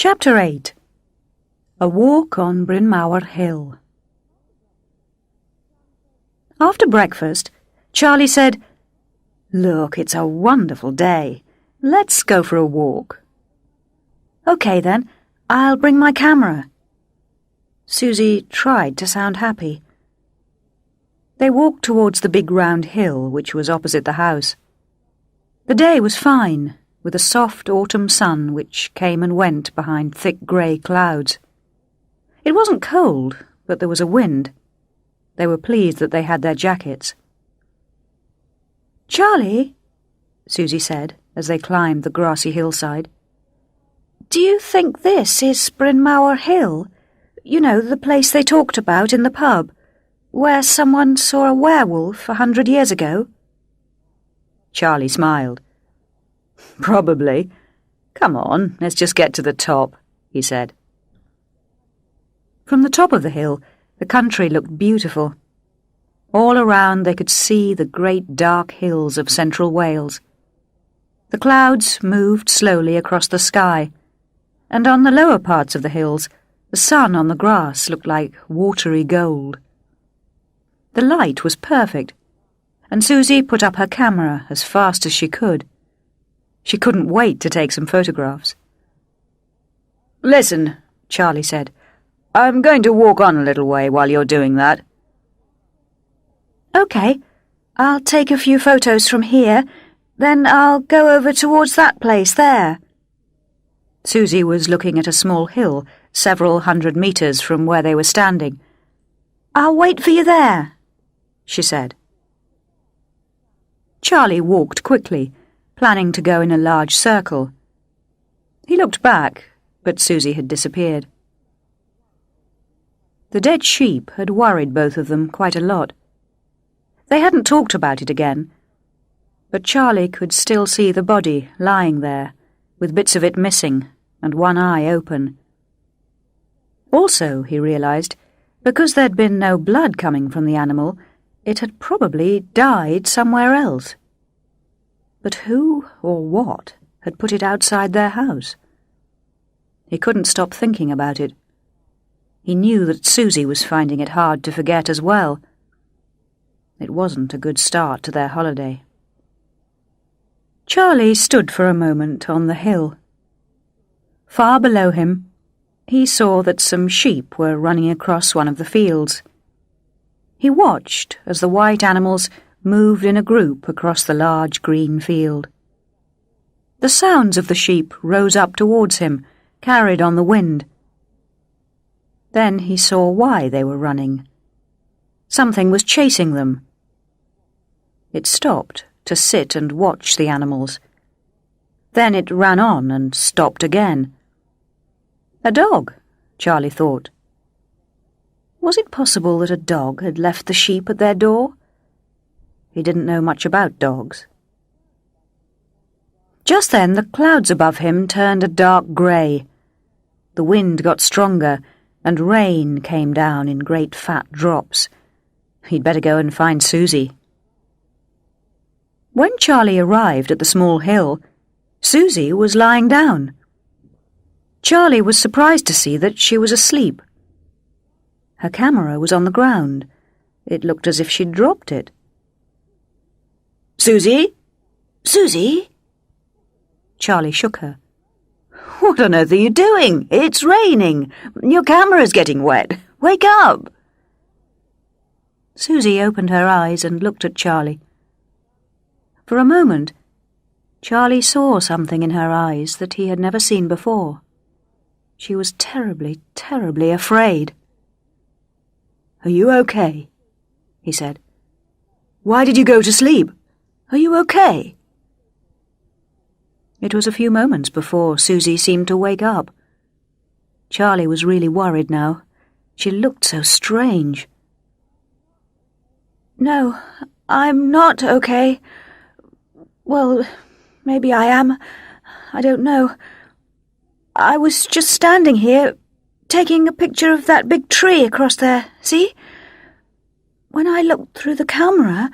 Chapter 8. A Walk on Brynmawr Hill. After breakfast, Charlie said, "Look, it's a wonderful day. Let's go for a walk." "OK then, I'll bring my camera." Susie tried to sound happy. They walked towards the big round hill which was opposite the house. The day was fine, with a soft autumn sun which came and went behind thick grey clouds. It wasn't cold, but there was a wind. They were pleased that they had their jackets. "Charlie," Susie said, as they climbed the grassy hillside, "do you think this is Brynmawr Hill? You know, the place they talked about in the pub, where someone saw a werewolf 100 years ago?" Charlie smiled. "Probably. Come on, let's just get to the top," he said. From the top of the hill, the country looked beautiful. All around they could see the great dark hills of central Wales. The clouds moved slowly across the sky, and on the lower parts of the hills, the sun on the grass looked like watery gold. The light was perfect, and Susie put up her camera as fast as she could. She couldn't wait to take some photographs. "Listen," Charlie said, "I'm going to walk on a little way while you're doing that." "OK, I'll take a few photos from here, then I'll go over towards that place there." Susie was looking at a small hill several 100 metres from where they were standing. "I'll wait for you there," she said. Charlie walked quickly, planning to go in a large circle. He looked back, but Susie had disappeared. The dead sheep had worried both of them quite a lot. They hadn't talked about it again, but Charlie could still see the body lying there, with bits of it missing and one eye open. Also, he realised, because there'd been no blood coming from the animal, it had probably died somewhere else. But who or what had put it outside their house? He couldn't stop thinking about it. He knew that Susie was finding it hard to forget as well. It wasn't a good start to their holiday. Charlie stood for a moment on the hill. Far below him, he saw that some sheep were running across one of the fields. He watched as the white animals moved in a group across the large green field. The sounds of the sheep rose up towards him, carried on the wind. Then he saw why they were running. Something was chasing them. It stopped to sit and watch the animals. Then it ran on and stopped again. A dog, Charlie thought. Was it possible that a dog had left the sheep at their door? He didn't know much about dogs. Just then the clouds above him turned a dark grey. The wind got stronger, and rain came down in great fat drops. He'd better go and find Susie. When Charlie arrived at the small hill, Susie was lying down. Charlie was surprised to see that she was asleep. Her camera was on the ground. It looked as if she'd dropped it. "Susie? Susie?" Charlie shook her. "What on earth are you doing? It's raining. Your camera's getting wet. Wake up!" Susie opened her eyes and looked at Charlie. For a moment, Charlie saw something in her eyes that he had never seen before. She was terribly, terribly afraid. "Are you okay?" he said. "Why did you go to sleep? Are you okay?" It was a few moments before Susie seemed to wake up. Charlie was really worried now. She looked so strange. "No, I'm not okay. Well, maybe I am. I don't know. I was just standing here, taking a picture of that big tree across there, see? When I looked through the camera,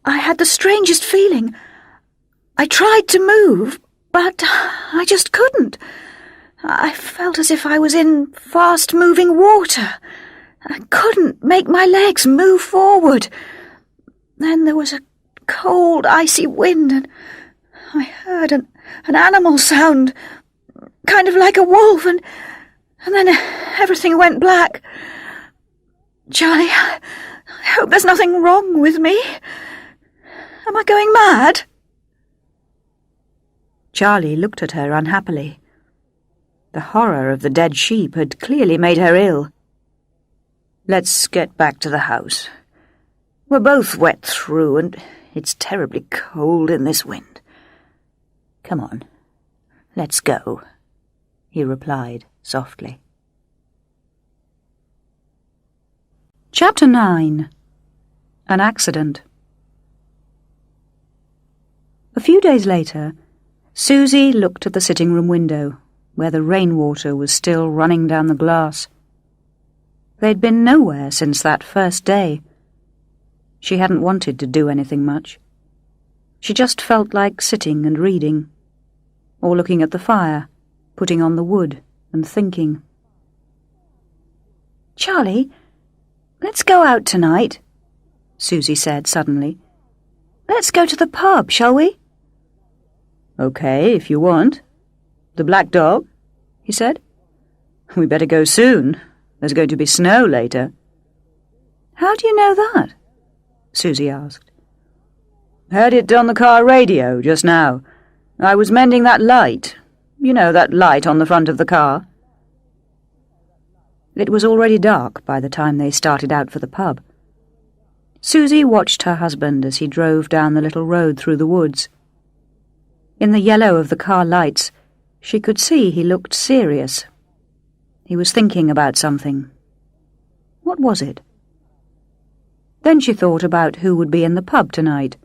I had the strangest feeling. I tried to move, But I just couldn't. I felt as if I was in fast-moving water. I couldn't make my legs move forward. Then there was a cold, icy wind, and I heard an animal sound, kind of like a wolf, and then everything went black. Charlie, I hope there's nothing wrong with me. Am I going mad? Charlie looked at her unhappily. The horror of the dead sheep had clearly made her ill. Let's get back to the house. We're both wet through, and it's terribly cold in this wind. Come on, let's go, he replied softly. Chapter 9. An Accident. A few days later, Susie looked at the sitting-room window, where the rainwater was still running down the glass. They'd been nowhere since that first day. She hadn't wanted to do anything much. She just felt like sitting and reading, or looking at the fire, putting on the wood and thinking. "Charlie, let's go out tonight," Susie said suddenly. "Let's go to the pub, shall we?" "Okay, if you want. The Black Dog?" he said. "We better go soon. There's going to be snow later." "How do you know that?" Susie asked. "Heard it on the car radio just now. I was mending that light. You know, that light on the front of the car." It was already dark by the time they started out for the pub. Susie watched her husband as he drove down the little road through the woods. In the yellow of the car lights, she could see he looked serious. He was thinking about something. What was it? Then she thought about who would be in the pub tonight.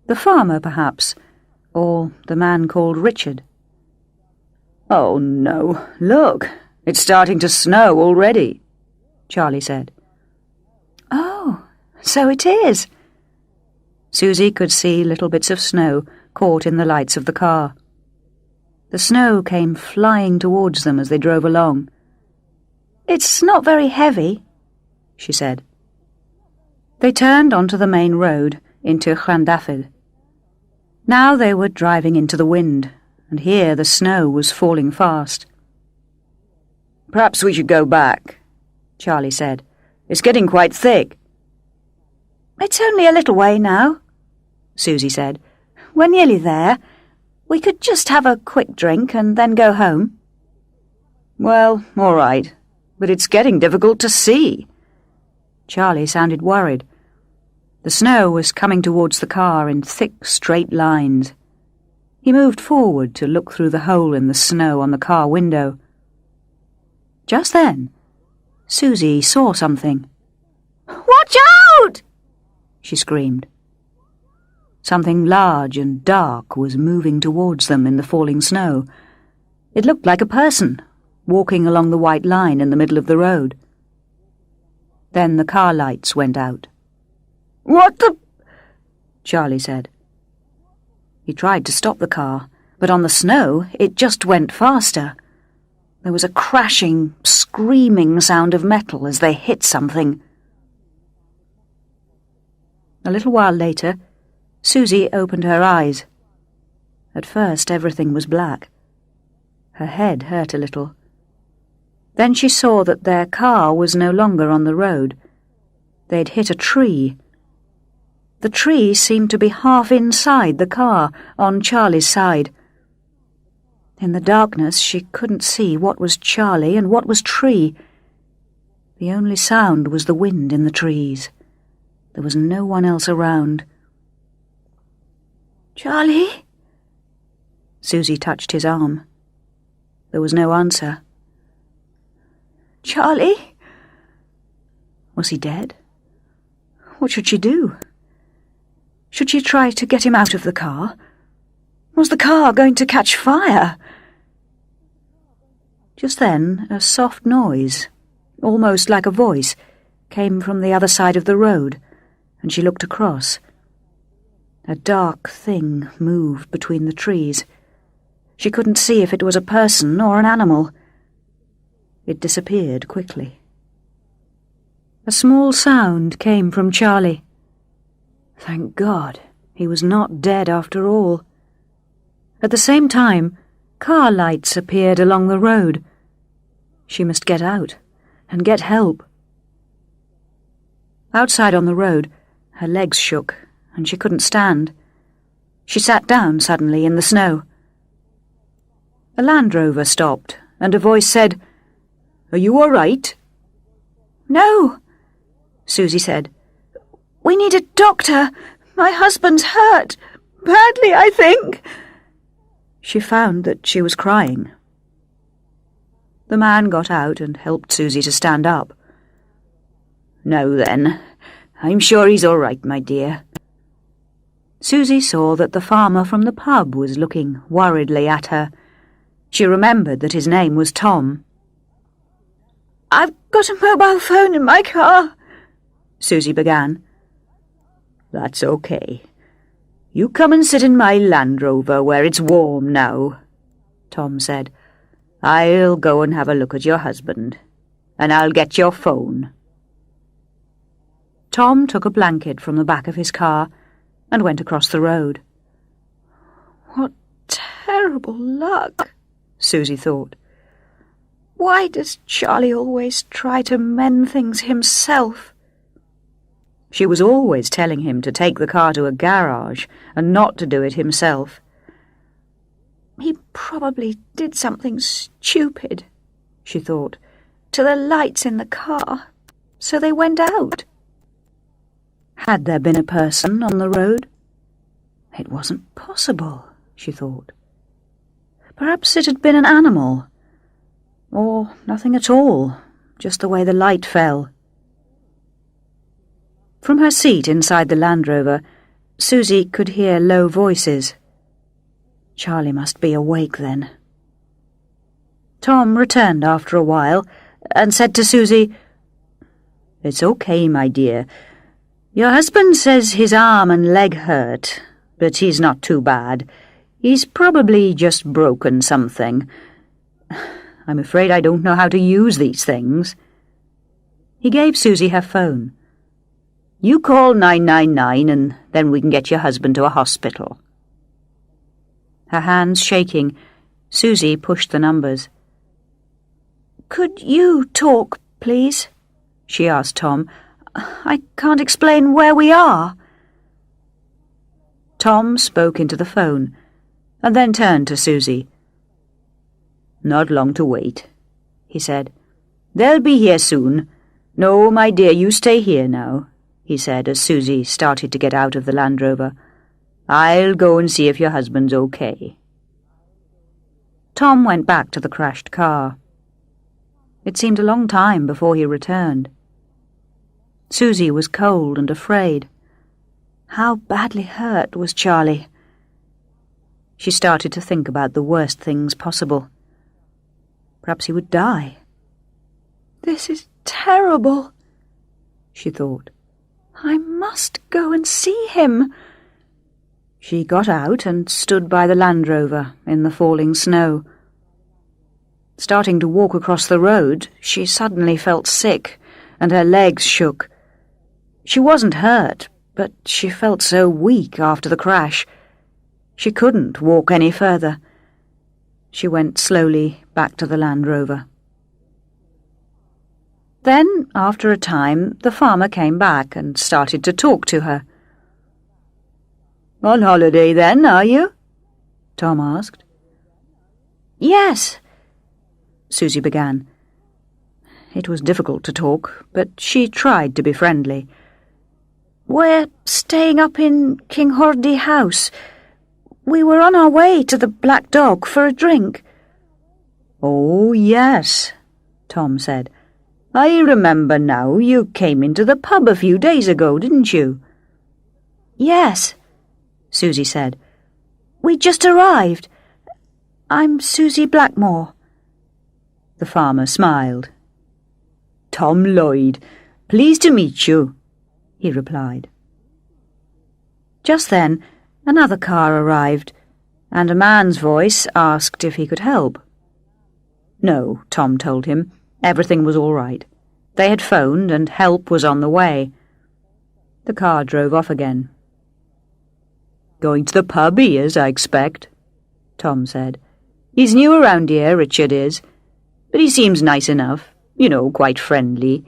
The farmer, perhaps, or the man called Richard. "Oh, no, look, it's starting to snow already," Charlie said. "Oh, so it is." Susie could see little bits of snow caught in the lights of the car. The snow came flying towards them as they drove along. "It's not very heavy," she said. They turned onto the main road, into Llandafydd. Now they were driving into the wind, and here the snow was falling fast. "Perhaps we should go back," Charlie said. "It's getting quite thick." "It's only a little way now," Susie said. "We're nearly there. We could just have a quick drink and then go home." "Well, all right, but it's getting difficult to see." Charlie sounded worried. The snow was coming towards the car in thick, straight lines. He moved forward to look through the hole in the snow on the car window. Just then, Susie saw something. "Watch out!" she screamed. Something large and dark was moving towards them in the falling snow. It looked like a person, walking along the white line in the middle of the road. Then the car lights went out. "What the—" Charlie said. He tried to stop the car, but on the snow it just went faster. There was a crashing, screaming sound of metal as they hit something. A little while later, Susie opened her eyes. At first everything was black. Her head hurt a little. Then she saw that their car was no longer on the road. They'd hit a tree. The tree seemed to be half inside the car, on Charlie's side. In the darkness she couldn't see what was Charlie and what was tree. The only sound was the wind in the trees. There was no one else around. "Charlie?" Susie touched his arm. There was no answer. "Charlie?" Was he dead? What should she do? Should she try to get him out of the car? Was the car going to catch fire? Just then, a soft noise, almost like a voice, came from the other side of the road, and she looked across. A dark thing moved between the trees. She couldn't see if it was a person or an animal. It disappeared quickly. A small sound came from Charlie. Thank God, he was not dead after all. At the same time, car lights appeared along the road. She must get out and get help. Outside on the road, her legs shook and she couldn't stand. She sat down suddenly in the snow. A Land Rover stopped and a voice said, "Are you all right?" "No," Susie said. "We need a doctor. My husband's hurt. Badly, I think." She found that she was crying. The man got out and helped Susie to stand up. "Now then, I'm sure he's all right, my dear." Susie saw that the farmer from the pub was looking worriedly at her. She remembered that his name was Tom. "I've got a mobile phone in my car," Susie began. "That's okay. You come and sit in my Land Rover where it's warm now," Tom said. "I'll go and have a look at your husband, and I'll get your phone." Tom took a blanket from the back of his car and went across the road. "What terrible luck," Susie thought. "Why does Charlie always try to mend things himself?" She was always telling him to take the car to a garage and not to do it himself. He probably did something stupid, she thought, to the lights in the car, so they went out. Had there been a person on the road? It wasn't possible, she thought. Perhaps it had been an animal, or nothing at all, just the way the light fell. From her seat inside the Land Rover, Susie could hear low voices. Charlie must be awake then. Tom returned after a while and said to Susie, "It's okay, my dear. Your husband says his arm and leg hurt, but he's not too bad. He's probably just broken something. I'm afraid I don't know how to use these things." He gave Susie her phone. "You call 999 and then we can get your husband to a hospital." Her hands shaking, Susie pushed the numbers. "Could you talk, please?" she asked Tom. "I can't explain where we are." Tom spoke into the phone and then turned to Susie. "Not long to wait," he said. "They'll be here soon. No, my dear, you stay here now," he said as Susie started to get out of the Land Rover. "I'll go and see if your husband's okay." Tom went back to the crashed car. It seemed a long time before he returned. Susie was cold and afraid. How badly hurt was Charlie? She started to think about the worst things possible. Perhaps he would die. "This is terrible," she thought. "I must go and see him." She got out and stood by the Land Rover in the falling snow. Starting to walk across the road, she suddenly felt sick and her legs shook. She wasn't hurt, but she felt so weak after the crash. She couldn't walk any further. She went slowly back to the Land Rover. Then, after a time, the farmer came back and started to talk to her. "On holiday then, are you?" Tom asked. "Yes," Susie began. It was difficult to talk, but she tried to be friendly. "We're staying up in King Hordy House. We were on our way to the Black Dog for a drink." "Oh, yes," Tom said. "I remember now. You came into the pub a few days ago, didn't you?" "Yes," Susie said. "We just arrived. I'm Susie Blackmore." The farmer smiled. "Tom Lloyd. Pleased to meet you," he replied. Just then, another car arrived. and a man's voice asked if he could help. No, Tom told him. Everything was all right. They had phoned and help was on the way. The car drove off again. "Going to the pub, he is, I expect," Tom said. "He's new around here, Richard is. But he seems nice enough, quite friendly.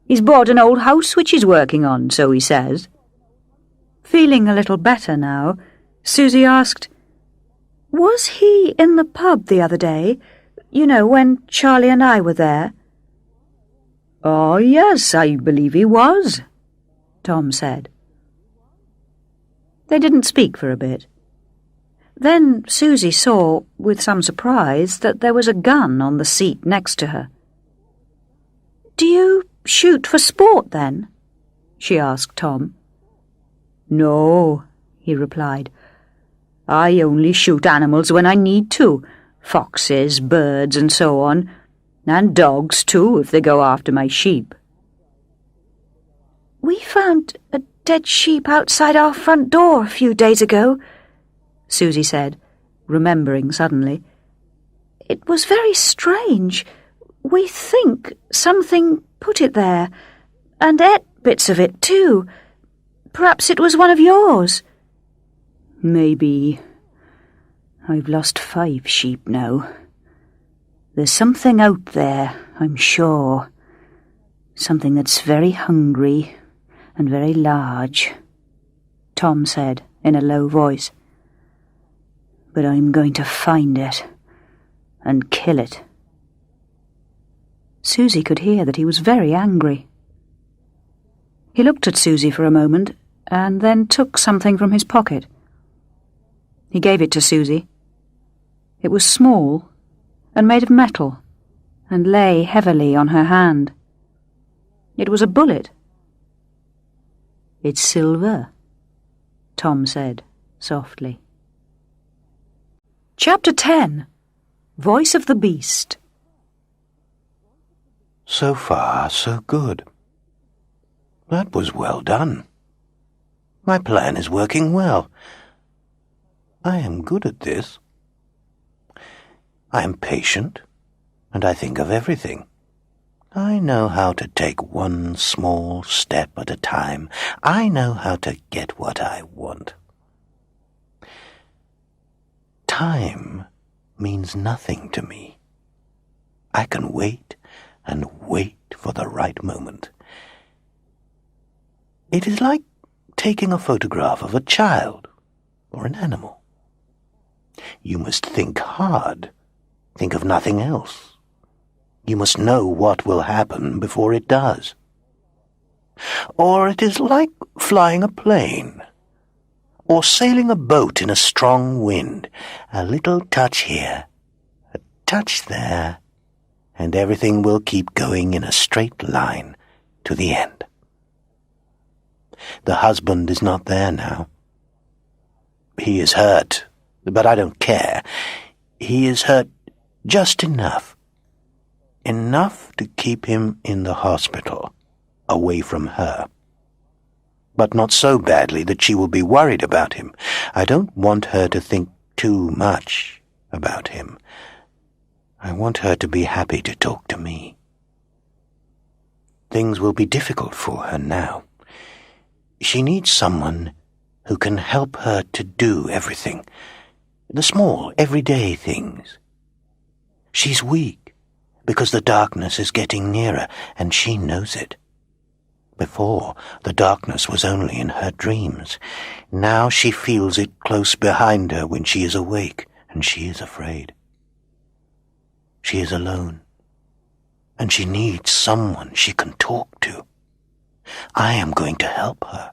He's bought an old house which he's working on, so he says." Feeling a little better now, Susie asked, "Was he in the pub the other day? When Charlie and I were there?" "Oh, yes, I believe he was," Tom said. They didn't speak for a bit. Then Susie saw, with some surprise, that there was a gun on the seat next to her. "Do you shoot for sport, then?" she asked Tom. "No," he replied. "I only shoot animals when I need to. Foxes, birds, and so on. And dogs, too, if they go after my sheep." "We found a dead sheep outside our front door a few days ago," Susie said, remembering suddenly. "It was very strange. We think something put it there, and ate bits of it, too. Perhaps it was one of yours." "Maybe. I've lost 5 sheep now. There's something out there, I'm sure. Something that's very hungry and very large," Tom said in a low voice. "But I'm going to find it and kill it." Susie could hear that he was very angry. He looked at Susie for a moment and then took something from his pocket. He gave it to Susie. It was small and made of metal and lay heavily on her hand. It was a bullet. "It's silver," Tom said softly. Chapter 10. Voice of the Beast. So far, so good. That was well done. My plan is working well. I am good at this. I am patient, and I think of everything. I know how to take one small step at a time. I know how to get what I want. Time means nothing to me. I can wait and wait for the right moment. It is like taking a photograph of a child or an animal. You must think hard. Think of nothing else. You must know what will happen before it does. Or it is like flying a plane, or sailing a boat in a strong wind. A little touch here, a touch there, and everything will keep going in a straight line to the end. The husband is not there now. He is hurt, but I don't care. He is hurt just enough. Enough to keep him in the hospital, away from her. But not so badly that she will be worried about him. I don't want her to think too much about him. I want her to be happy to talk to me. Things will be difficult for her now. She needs someone who can help her to do everything, the small, everyday things. She's weak because the darkness is getting nearer, and she knows it. Before, the darkness was only in her dreams. Now she feels it close behind her when she is awake, and she is afraid. She is alone, and she needs someone she can talk to. I am going to help her.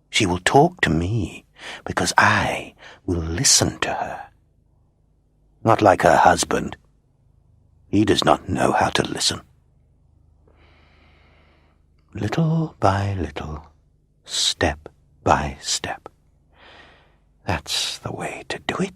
She will talk to me because I will listen to her. Not like her husband. He does not know how to listen. Little by little, step by step. That's the way to do it.